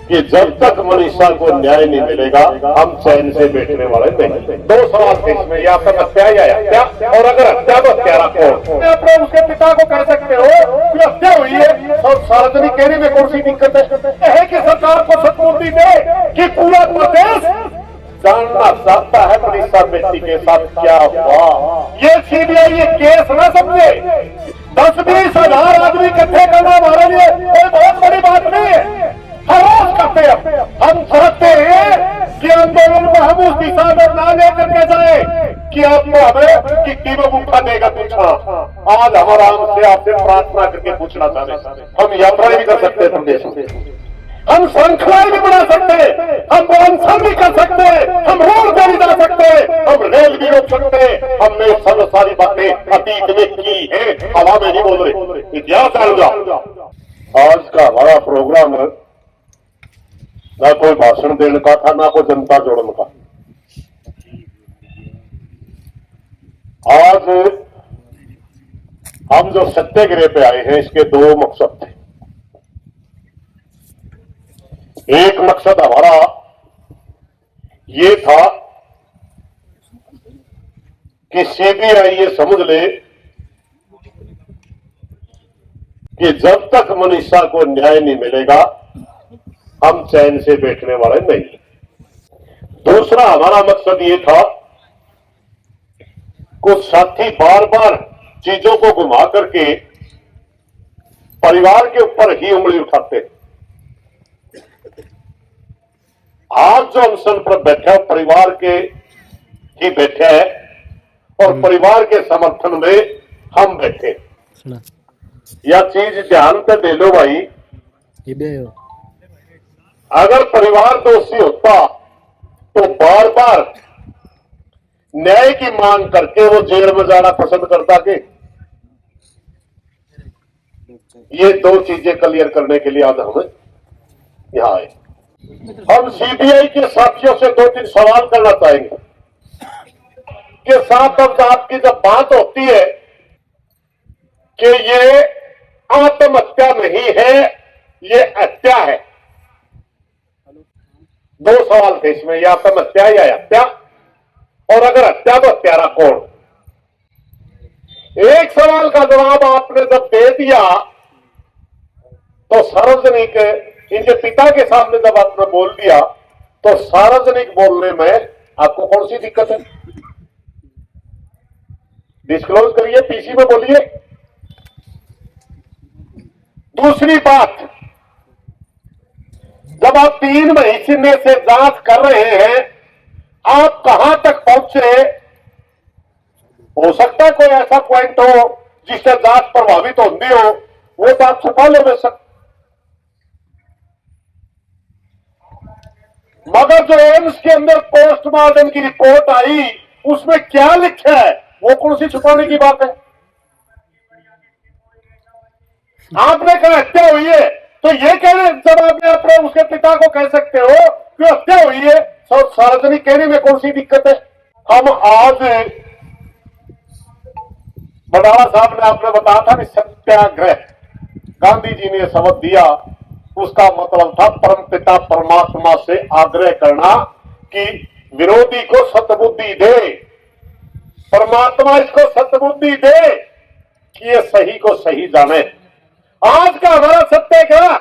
कि जब तक मनीषा को न्याय नहीं मिलेगा हम चैन से बैठने वाले नहीं। दो सवाल थे इसमें, या तो हत्या या हत्या, और अगर हत्या तो हत्यारा कौन? आप उसके पिता को कह सकते हो कि हत्या हुई है और सार्वजनिक कहने में कौन सी दिक्कत है कि सरकार को सत्पूर्ति दे कि पूरा प्रदेश जानना चाहता है मनीषा बेटी के साथ क्या हुआ। ये सीबीआई ये केस ना समझे। 10-20 हजार आदमी इकट्ठे करना हमारे लिए कोई बहुत बड़ी बात नहीं है। हर रोज करते हैं। हम चाहते हैं कि आंदोलन को हम उस दिशा में ना लेकर के जाए कि आपको हमें कितनी में मुखा देगा पूछना। आज हमारा हमसे आपसे प्रार्थना करके पूछना चाहते, हम यात्राएं भी कर सकते हैं प्रदेश में, हम श्रृंखलाएं भी बना सकते हैं, हम अनशन भी कर सकते हैं, हम रोड पे भी जा सकते हैं, हम रेल भी रोक सकते हैं। हमने सब सारी बातें अतीत में की है, हवा में नहीं बोल रहे, इतिहास जाऊंगा। आज का हमारा प्रोग्राम ना कोई भाषण देने का था, ना कोई जनता जोड़ने का। आज हम जो सत्याग्रह पे आए हैं इसके दो मकसद थे। एक मकसद हमारा ये था कि सीबीआई ये समझ ले कि जब तक मनीषा को न्याय नहीं मिलेगा हम चैन से बैठने वाले नहीं। दूसरा हमारा मकसद ये था, कुछ साथी बार बार चीजों को घुमा करके परिवार के ऊपर ही उंगली उठाते। आज जो अनशन पर बैठा परिवार के ही बैठे हैं और परिवार के समर्थन में हम बैठे। यह चीज ध्यान पे दे लो भाई, अगर परिवार दोषी होता तो बार बार न्याय की मांग करके वो जेल में जाना पसंद करता कि? ये दो चीजें क्लियर करने के लिए आज हम यहां आए। हम सीबीआई के साथियों से 2-3 सवाल करना चाहेंगे कि साथ आपकी जब बात होती है कि ये आत्महत्या नहीं है, ये हत्या है। दो सवाल थे इसमें, या आत्महत्या या हत्या, और अगर हत्या तो हत्यारा कौन? एक सवाल का जवाब आपने जब दे दिया तो सार्वजनिक इनके पिता के सामने जब आपने बोल दिया तो सार्वजनिक बोलने में आपको कौन सी दिक्कत है? डिस्क्लोज करिए, पीसी में बोलिए। दूसरी बात, जब आप 3 महीने से जांच कर रहे हैं, आप कहां तक पहुंचे? हो सकता है कोई ऐसा पॉइंट हो जिससे जांच प्रभावित होती हो, वो तो आप छुपा ले बेशक, मगर जो एम्स के अंदर पोस्टमार्टम की रिपोर्ट आई उसमें क्या लिखा है वो कौन सी छुपाने की बात है? आपने कहा हत्या हुई है तो ये कहने जवाब में आप उसके पिता को कह सकते हो कि हत्या हुई है, सार्वजनिक कहने में कौन सी दिक्कत है? हम आज बडाला साहब ने आपने बताया था कि सत्याग्रह गांधी जी ने शब्द दिया, उसका मतलब था परमपिता परमात्मा से आग्रह करना कि विरोधी को सतबुद्धि दे, परमात्मा इसको सतबुद्धि दे कि ये सही को सही जाने। आज का हमारा सत्याग्रह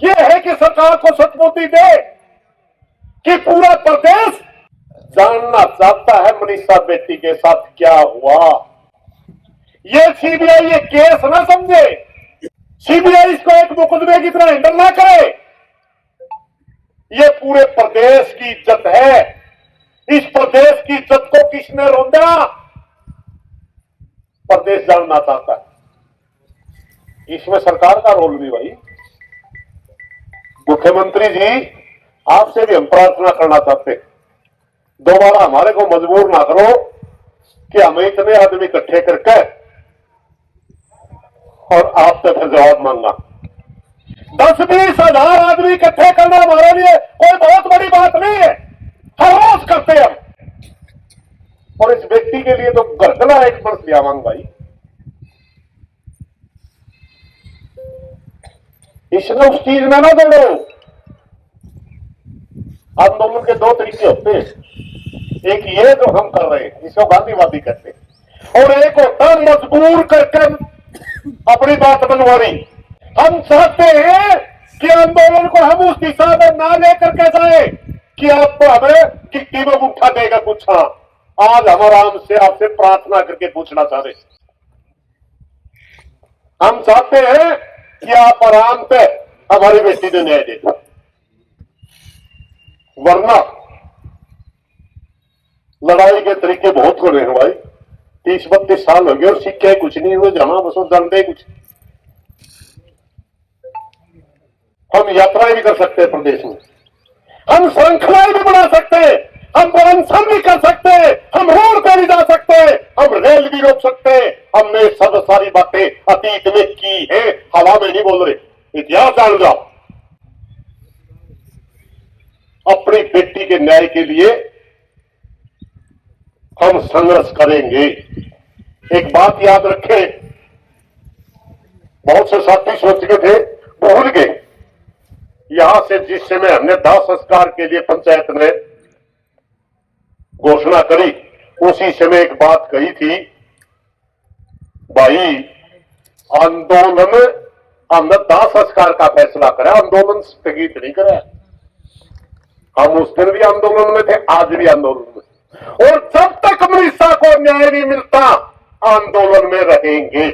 यह है कि सरकार को सतबुद्धि दे कि पूरा प्रदेश जानना चाहता है मनीषा बेटी के साथ क्या हुआ। ये सीबीआई ये केस ना समझे, सीबीआई इसको एक मुकदमे की तरह हैंडल ना करे। ये पूरे प्रदेश की इज्जत है, इस प्रदेश की इज्जत को किसने रोंदा? प्रदेश जानना चाहता है। इसमें सरकार का रोल भी भाई। मुख्यमंत्री जी आपसे भी हम प्रार्थना करना चाहते हैं, दोबारा हमारे को मजबूर ना करो कि हमें इतने आदमी इकट्ठे करके और आपसे फिर जवाब मांगना। 10-20 हजार आदमी इकट्ठे करना हमारे लिए कोई बहुत बड़ी बात नहीं है, हर रोज करते हैं। और इस व्यक्ति के लिए तो गर्दना एक वर्ष लिया मांग भाई, इसने उस चीज में ना जोड़ो आंदोलन के दो तरीके होते हैं, एक ये जो हम कर रहे हैं जिसको गांधीवादी कहते हैं, और एक होता है मजबूर करके अपनी बात मनवानी। हम चाहते हैं कि आंदोलन को हम उस दिशा में ना लेकर के जाए कि आपको हमें कितनी में उठा देगा कुछ। हाँ, आज हम आराम से आपसे प्रार्थना करके पूछना चाह रहे, हम चाहते हैं कि आप आराम पे हमारी बेटी को न्याय दे, वरना लड़ाई के तरीके बहुत हो रहे हैं भाई। 30-32 साल हो गए और सीखे कुछ नहीं हुए, जमा बसो दंडे कुछ। हम यात्राएं भी कर सकते हैं प्रदेश में, हम श्रृंखलाएं भी बना सकते हैं, हम अनशन भी कर सकते हैं, हम रोड पे भी जा सकते हैं, हम रेल भी रोक सकते हैं। हमने सब सारी बातें अतीत में की है, हवा में नहीं बोल रहे, इतिहास जान जाओ। अपनी बेटी के न्याय के लिए हम संघर्ष करेंगे। एक बात याद रखें, बहुत से साथी सोच के थे, भूल गए। यहां से जिस समय हमने दाह संस्कार के लिए पंचायत में घोषणा करी, उसी समय एक बात कही थी, भाई आंदोलन हमने दाह संस्कार का फैसला करा, आंदोलन स्थगित नहीं करा। हम उस दिन भी आंदोलन में थे, आज भी आंदोलन में, और जब तक मनीषा को न्याय नहीं मिलता आंदोलन में रहेंगे।